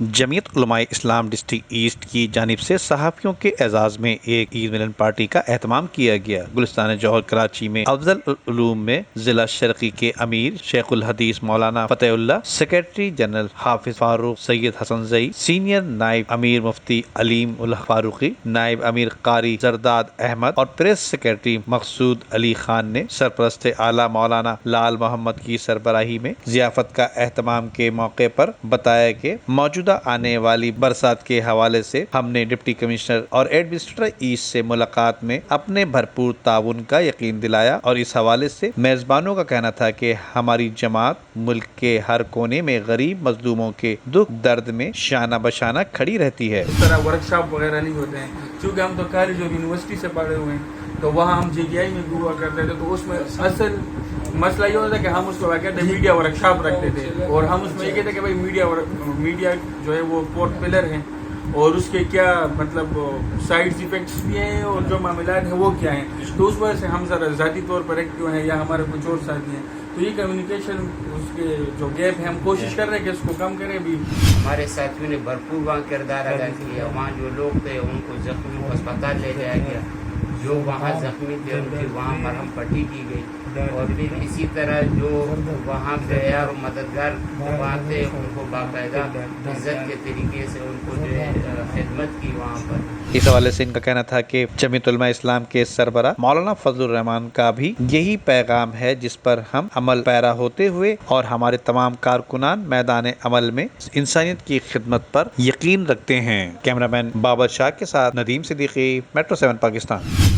جمعیت Ulema Islam district asset کی جانب سے صحافیوں کے اعزاز میں ایک عید ملن پارٹی کا اہتمام کیا گیا۔ گلستان جوہر کراچی میں افضل علوم میں ضلع شرقی کے امیر شیخ الحدیث مولانا فتح اللہ، سیکریٹری جنرل حافظ فاروق سید حسن زئی، سینئر نائب امیر مفتی علیم الحق فاروقی، نائب امیر قاری زرداد احمد اور پریس سیکریٹری مقصود علی خان نے سرپرست اعلیٰ مولانا لال محمد کی سربراہی میں ضیافت کا اہتمام کے موقع پر بتایا کہ موجودہ آنے والی برسات کے حوالے سے ہم نے ڈپٹی کمشنر اور ایڈمنسٹریٹر ایسٹ سے ملاقات میں اپنے بھرپور تعاون کا یقین دلایا اور اس حوالے سے میزبانوں کا کہنا تھا کہ ہماری جماعت ملک کے ہر کونے میں غریب مظلوموں کے دکھ درد میں شانہ بشانہ کھڑی رہتی ہے۔ اس طرح ورک شاپ وغیرہ نہیں ہوتے ہیں، چونکہ ہم تو کالج اور یونیورسٹی سے پڑھے ہوئے ہیں، تو وہاں ہم جے ٹی آئی میں ہوا کرتے تھے، تو اس میں اصل مسئلہ یہ ہوتا ہے کہ ہم اس کو کہتے ہیں میڈیا ورک شاپ رکھتے تھے، اور ہم اس میں یہ کہتے ہیں کہ بھائی میڈیا جو ہے وہ فورتھ پلر ہیں، اور اس کے کیا مطلب سائڈ ایفیکٹس بھی ہیں اور جو معاملات ہیں وہ کیا ہیں، تو اس وجہ سے ہم ذرا ذاتی طور پر ایکٹیو ہیں یا ہمارے کچھ اور ساتھی ہیں، تو یہ کمیونیکیشن اس کے جو گیپ ہے ہم کوشش کر رہے ہیں کہ اس کو کم کریں۔ بھی ہمارے ساتھیوں نے بھرپور وہاں کردار ادا کیا، وہاں جو لوگ تھے ان کو زخمیوں کو اسپتال لے جایا گیا، جو وہاں زخمی تھے ان کی وہاں مرہم پٹی کی گئی، اور پھر اسی طرح جو وہاں بے و مددگار وہاں تھے ان کو باقاعدہ عزت کے طریقے سے ان کو جو ہے خدمت کی وہاں پر۔ اس حوالے سے ان کا کہنا تھا کہ جمعیت علماء اسلام کے سربراہ مولانا فضل الرحمان کا بھی یہی پیغام ہے جس پر ہم عمل پیرا ہوتے ہوئے اور ہمارے تمام کارکنان میدان عمل میں انسانیت کی خدمت پر یقین رکھتے ہیں۔ کیمرہ مین بابر شاہ کے ساتھ ندیم صدیقی، میٹرو 7 پاکستان۔